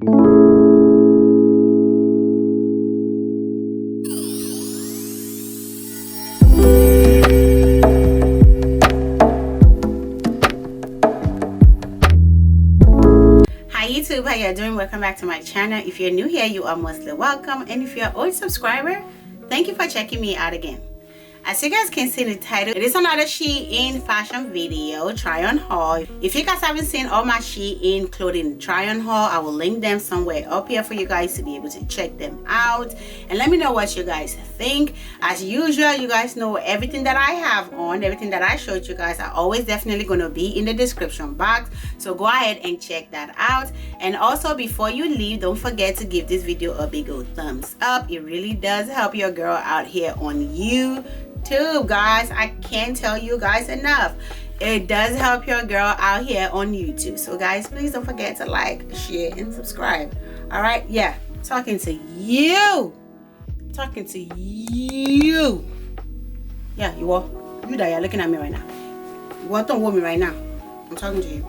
YouTube, how you doing? Welcome back to my channel. If you're new here, you are mostly welcome, and if you're an old subscriber, thank you for checking me out again. As you guys can see in the title, it is another Shein fashion video try on haul. If you guys haven't seen all my Shein clothing try on haul, I will link them somewhere up here for you guys to be able to check them out and let me know what you guys think. As usual, you guys know everything that I have on, everything that I showed you guys are always definitely going to be in the description box, so go ahead and check that out. And also, before you leave, don't forget to give this video a big old thumbs up. It really does help your girl out here on YouTube, guys. I can't tell you guys enough. It does help your girl out here on YouTube. So guys, please don't forget to like, share, and subscribe. All right, yeah, talking to you, yeah, you that you're looking at me right now. You don't want me right now. I'm talking to you.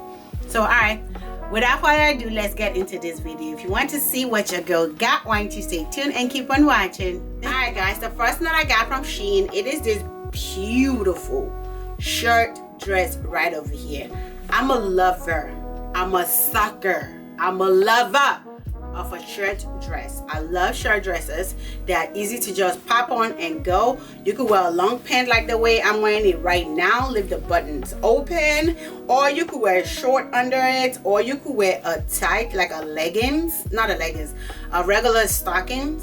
So all right, without further ado, let's get into this video. If you want to see what your girl got, why don't you stay tuned and keep on watching. Alright guys, the first one that I got from Shein, it is this beautiful shirt dress right over here. I'm a lover, I'm a sucker, I'm a lover of a shirt dress. I love shirt dresses. They're easy to just pop on and go. You could wear a long pant like the way I'm wearing it right now, leave the buttons open, or you could wear short under it, or you could wear a tight, like a leggings, not a leggings, a regular stocking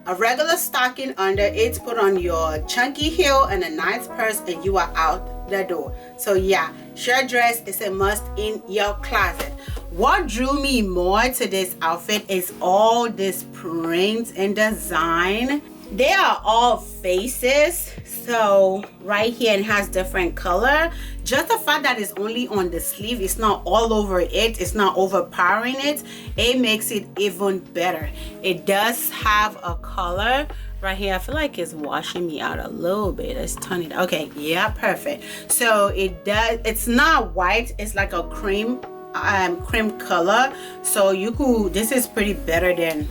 a regular stocking under it, put on your chunky heel and a nice purse, and you are out the door. So yeah, shirt dress is a must in your closet. What drew me more to this outfit is all this print and design. They are all faces, so right here it has different color. Just the fact that it's only on the sleeve, it's not all over it, it's not overpowering it, it makes it even better. It does have a color right here. I feel like it's washing me out a little bit. Let's turn it. Okay, yeah, perfect. So it does, it's not white, it's like a cream color. So you could, this is pretty better than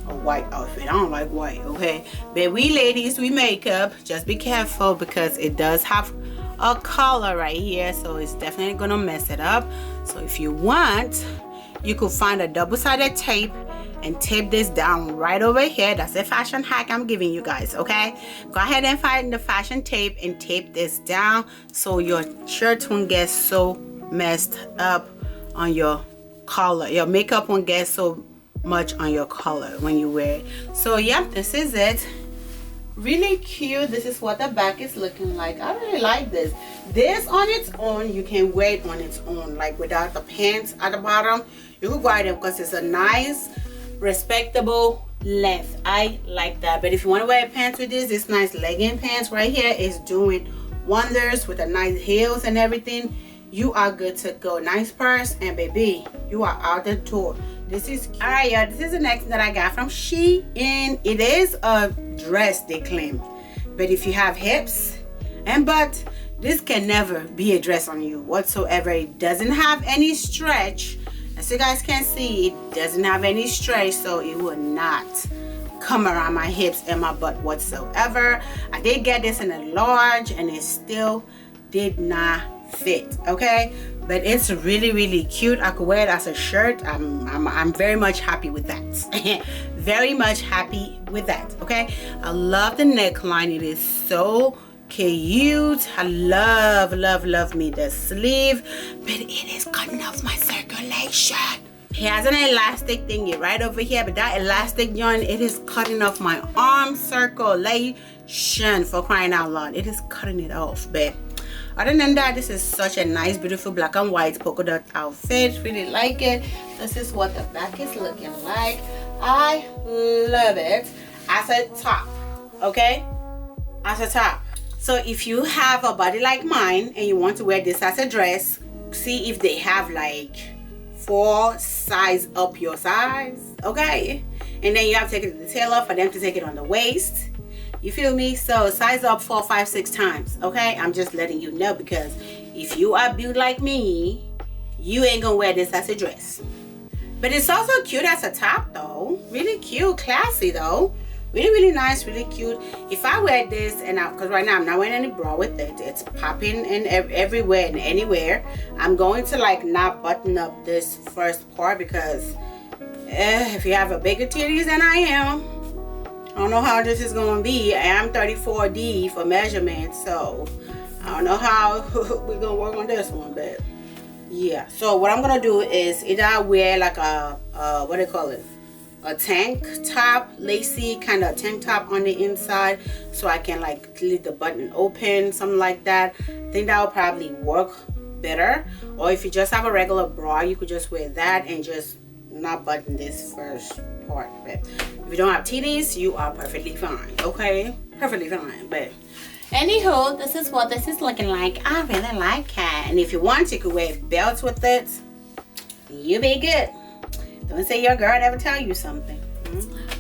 a white outfit. I don't like white, okay? But we ladies, we makeup, just be careful because it does have a color right here, so it's definitely gonna mess it up. So if you want, you could find a double-sided tape and tape this down right over here. That's a fashion hack I'm giving you guys, okay? Go ahead and find the fashion tape and tape this down so your shirt won't get so messed up on your collar. Your makeup won't get so much on your collar when you wear it. So yeah, this is it. Really cute. This is what the back is looking like. I really like this. This on its own, you can wear it on its own, like without the pants at the bottom. You can wear them because it's a nice respectable length. I like that. But if you want to wear pants with this nice legging pants right here is doing wonders with the nice heels and everything. You are good to go. Nice purse, and baby, you are out the door. This is cute. All right, y'all, this is the next that I got from Shein. It is a dress, they claim, but if you have hips and butt, this can never be a dress on you whatsoever. It doesn't have any stretch. As you guys can see, it doesn't have any stretch, so it will not come around my hips and my butt whatsoever. I did get this in a large and it still did not fit, okay? But it's really cute. I could wear it as a shirt. I'm very much happy with that. Very much happy with that, okay? I love the neckline. It is so cute. I love me the sleeve, but it is cutting off my circulation. It has an elastic thingy right over here, but that elastic yarn, it is cutting off my arm circulation, for crying out loud. It is cutting it off, babe. Other than that, this is such a nice, beautiful black and white polka dot outfit. Really like it. This is what the back is looking like. I love it as a top, okay? As a top. So if you have a body like mine and you want to wear this as a dress, see if they have like 4 size up your size, okay? And then you have to take it to the tailor for them to take it on the waist. You feel me? So size up 4, 5, 6 times, okay? I'm just letting you know, because if you are built like me, you ain't gonna wear this as a dress. But it's also cute as a top though. Really cute, classy though. Really, really nice, really cute. If I wear this, and because right now I'm not wearing any bra with it, it's popping in everywhere and anywhere. I'm going to like not button up this first part because if you have a bigger titties than I am, I don't know how this is going to be. I am 34D for measurement, so I don't know how we're going to work on this one, but yeah. So what I'm going to do is either I wear like a what do you call it? A tank top, lacy kind of tank top on the inside, so I can like leave the button open, something like that. I think that will probably work better. Or if you just have a regular bra, you could just wear that and just not button this first part. But if you don't have titties, you are perfectly fine. Okay, perfectly fine. But anywho, this is what this is looking like. I really like it. And if you want, you could wear belts with it. You be good. Don't say your girl never tell you something.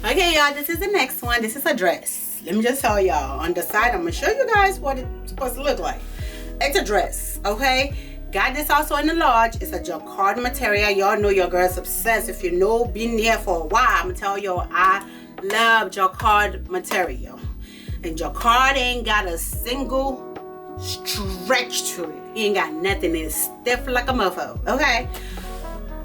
Okay, y'all, this is the next one. This is a dress. Let me just tell y'all. On the side, I'm going to show you guys what it's supposed to look like. It's a dress, okay? Got this also in the large. It's a jacquard material. Y'all know your girl's obsessed. If you know, been here for a while, I'm going to tell y'all I love jacquard material. And jacquard ain't got a single stretch to it. It ain't got nothing. It's stiff like a mofo, okay?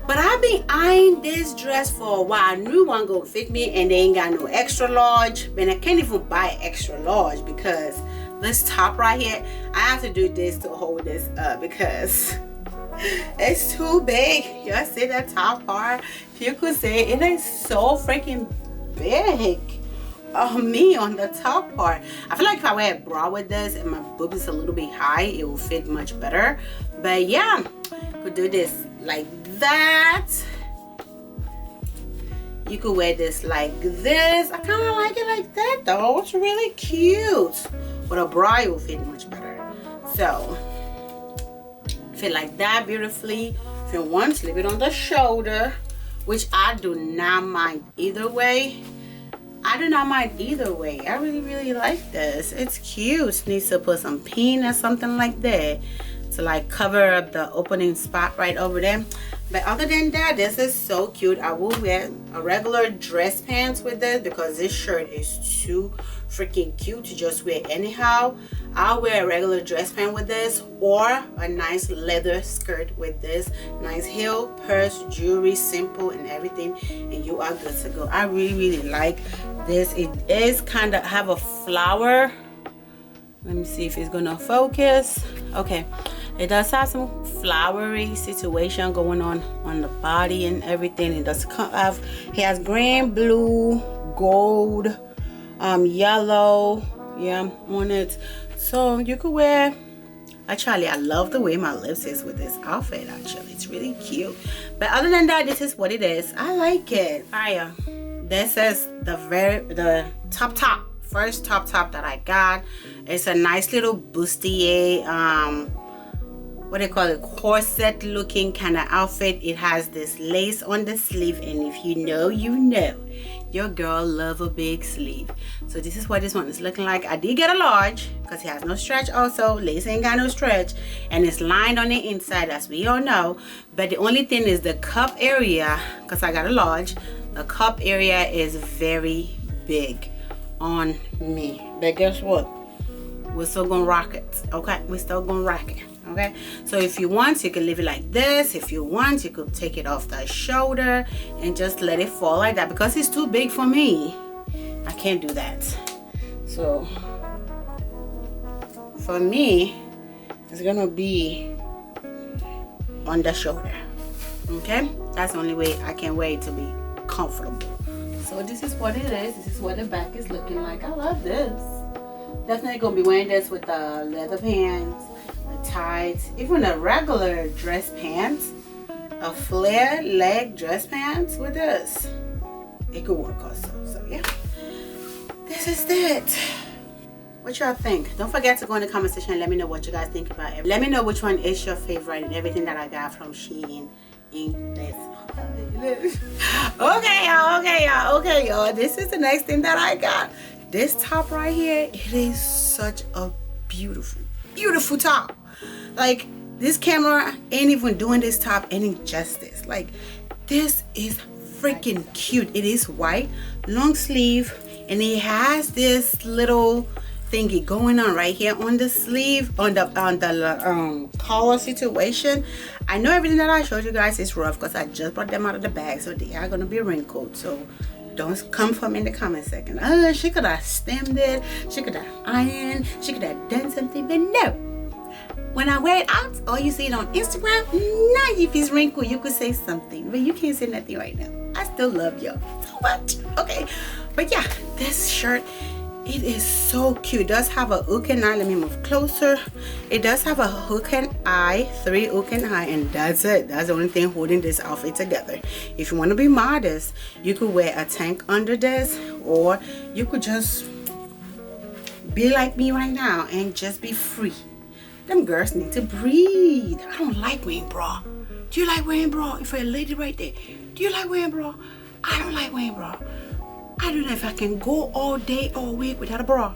But I've been eyeing this dress for a while. I knew one gonna fit me, and they ain't got no extra large. And I can't even buy extra large because this top right here, I have to do this to hold this up because it's too big. Y'all see that top part? You could say it is so freaking big on me on the top part. I feel like if I wear a bra with this and my boob is a little bit high, it will fit much better. But yeah, could do this like that. You could wear this like this. I kind of like it like that though. It's really cute. With a bra, it will fit much better. So fit like that beautifully. If you want, slip it on the shoulder, which I do not mind either way. I do not mind either way. I really, really like this. It's cute. Needs to put some pin or something like that to like cover up the opening spot right over there. But other than that, this is so cute. I will wear a regular dress pants with this because this shirt is too freaking cute to just wear anyhow. I'll wear a regular dress pant with this, or a nice leather skirt with this. Nice heel, purse, jewelry, simple and everything, and you are good to go. I really, really like this. It is kind of have a flower. Let me see if it's gonna focus. Okay, it does have some flowery situation going on the body and everything. It does have, it has green, blue, gold, yellow, yeah, on it. So you could wear, actually I love the way my lips is with this outfit. Actually, it's really cute. But other than that, this is what it is. I like it. Alright, this is the first top that I got. It's a nice little bustier, what do you call it, corset looking kind of outfit. It has this lace on the sleeve, and if you know, you know, your girl love a big sleeve. So this is what this one is looking like. I did get a large because it has no stretch. Also, lace ain't got no stretch, and it's lined on the inside, as we all know. But the only thing is the cup area, because I got a large, the cup area is very big on me. But guess what, we're still gonna rock it. Okay, we're still gonna rock it. Okay, so if you want, you can leave it like this. If you want, you could take it off the shoulder and just let it fall like that. Because it's too big for me, I can't do that. So for me, it's gonna be on the shoulder. Okay, that's the only way I can wear it to be comfortable. So this is what it is. This is what the back is looking like. I love this. Definitely gonna be wearing this with the leather pants, the tights, even a regular dress pants, a flare leg dress pants with this. It could work also. So yeah, this is it. What y'all think? Don't forget to go in the comment section and let me know what you guys think about it. Let me know which one is your favorite and everything that I got from Shein in this. Okay y'all, this is the next thing that I got. This top right here, it is such a beautiful top. Like, this camera ain't even doing this top any justice. Like, this is freaking cute. It is white, long sleeve, and it has this little thingy going on right here on the sleeve, on the collar situation. I know everything that I showed you guys is rough because I just brought them out of the bag, so they are gonna be wrinkled. So don't come for me in the comment section. Oh, she could have stemmed it, she could have ironed, she could have done something, but no. When I wear it out, or you see it on Instagram, now if it's wrinkled, you could say something, but you can't say nothing right now. I still love y'all so much. Okay, but yeah, this shirt, it is so cute. It does have a hook and eye. Let me move closer. It does have a hook and eye, 3 hook and eye, and that's it. That's the only thing holding this outfit together. If you want to be modest, you could wear a tank under this, or you could just be like me right now and just be free. Them girls need to breathe. I don't like wearing bra. Do you like wearing bra? If you're a lady right there, do you like wearing bra? I don't like wearing bra. I do that if I can go all day, all week without a bra.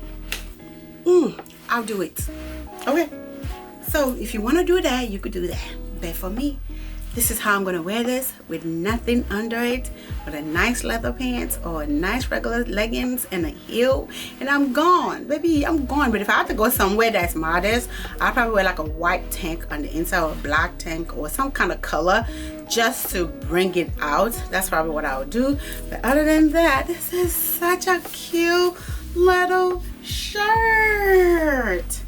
I'll do it. Okay. So if you want to do that, you could do that. But for me, this is how I'm going to wear this, with nothing under it, with a nice leather pants or a nice regular leggings and a heel, and I'm gone, baby. I'm gone. But if I have to go somewhere that's modest, I'll probably wear like a white tank on the inside, or a black tank, or some kind of color just to bring it out. That's probably what I would do. But other than that, this is such a cute little shirt.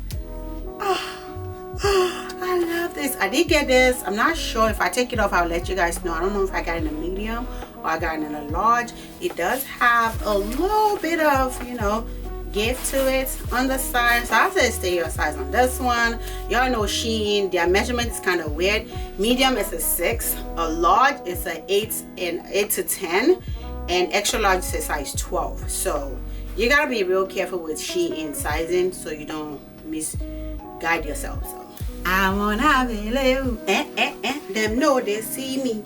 I love this. I did get this. I'm not sure. If I take it off, I'll let you guys know. I don't know if I got it in a medium or I got it in a large. It does have a little bit of, you know, give to it on the side. So I said stay your size on this one. Y'all know Shein, their measurement is kind of weird. Medium is a 6, a large is a 8 to 10, and extra large is a size 12. So you gotta be real careful with Shein sizing so you don't misguide yourself. So I'm unavailable, them know they see me.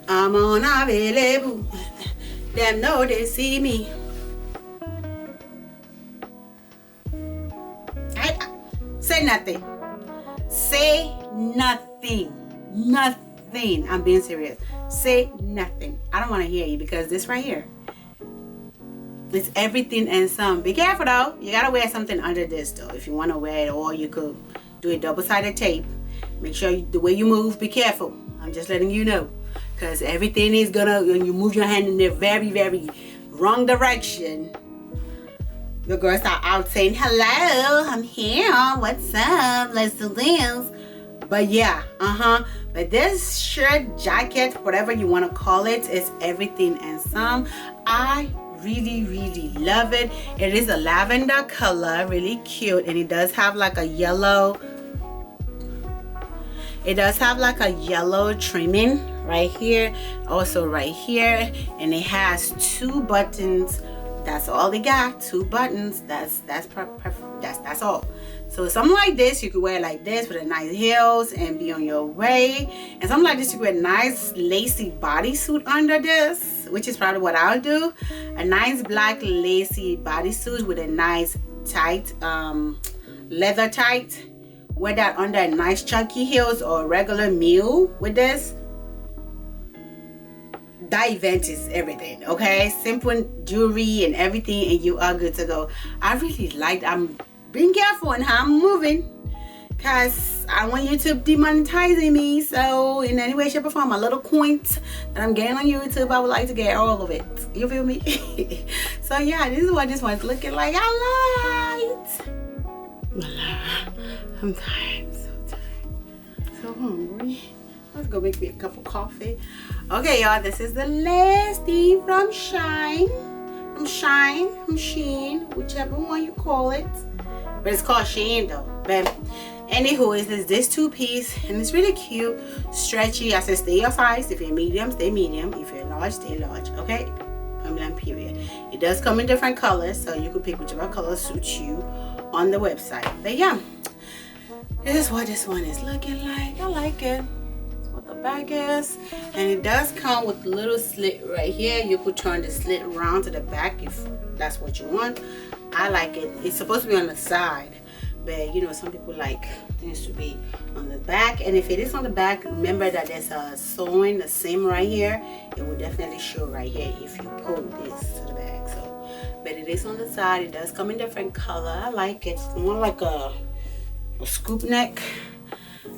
I'm unavailable, them know they see me. Say nothing. Say nothing. Nothing. I'm being serious. Say nothing. I don't want to hear you, because this right here, it's everything and some. Be careful though. You gotta wear something under this though if you want to wear it, or you could do a double-sided tape. Make sure the way you move, be careful. I'm just letting you know, because everything is gonna, when you move your hand in the very, very wrong direction, your girls are out saying, hello, I'm here, what's up, let's do this. But yeah, but this shirt, jacket, whatever you want to call it, is everything and some. I really love it. It is a lavender color, really cute, and it does have like a yellow, trimming right here, also right here, and it has 2 buttons. That's all they got, 2 buttons. That's all. So something like this you could wear like this with a nice heels and be on your way, and something like this you could wear a nice lacy bodysuit under this, which is probably what I'll do. A nice black lacy bodysuit with a nice tight leather tight. Wear that under a nice chunky heels or a regular mule with this. That event is everything, okay? Simple jewelry and everything, and you are good to go. I really like, I'm being careful in how I'm moving, because I want YouTube demonetizing me. So in any way, shape, or form, a little coins that I'm getting on YouTube, I would like to get all of it. You feel me? So yeah, this is what this one's looking like. I'm tired. I'm so tired. So hungry. Let's go make me a cup of coffee. Okay, y'all, this is the last thing from Shein, whichever one you call it. But it's called Shein though. But anywho, it's this 2-piece, and it's really cute, stretchy. I said stay your size. If you're medium, stay medium. If you're large, stay large. Okay? Period. It does come in different colors, so you can pick whichever color suits you on the website. But yeah, this is what this one is looking like. I like it. The back is, and it does come with a little slit right here. You could turn the slit around to the back if that's what you want. I like it. It's supposed to be on the side, but you know, some people like things to be on the back. And if it is on the back, remember that there's a sewing, the seam right here. It will definitely show right here if you pull this to the back. So, but it is on the side. It does come in different color. I like it. It's more like a scoop neck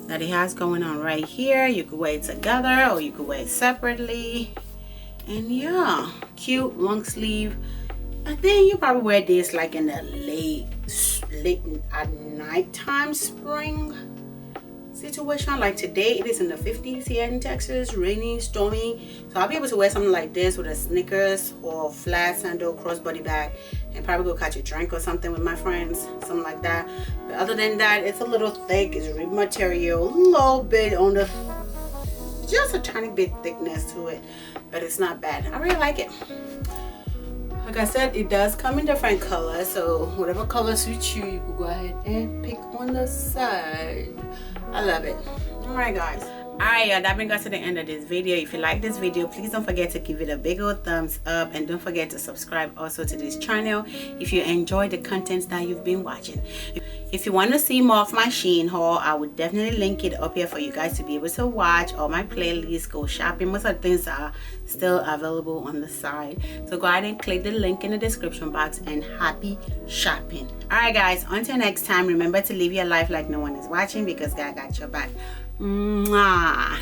that it has going on right here. You could wear it together or you could wear it separately. And yeah, cute long sleeve. I think you probably wear this like in the late at nighttime spring situation. Like today, it is in the 50s here in Texas, rainy, stormy. So I'll be able to wear something like this with a sneakers or flat sandal crossbody bag and probably go catch a drink or something with my friends, something like that. But other than that, it's a little thick. It's rib material, a little bit on the, just a tiny bit thickness to it, but it's not bad. I really like it. Like I said, it does come in different colors, so whatever color suits you, you can go ahead and pick on the side. I love it. All right, guys. All right, y'all, that brings us to the end of this video. If you like this video, please don't forget to give it a big old thumbs up, and don't forget to subscribe also to this channel if you enjoy the contents that you've been watching. If you want to see more of my Shein haul, I would definitely link it up here for you guys to be able to watch all my playlists, go shopping. Most of the things are still available on the side, so go ahead and click the link in the description box, and happy shopping. All right, guys, until next time, remember to live your life like no one is watching, because God got your back. Mwah.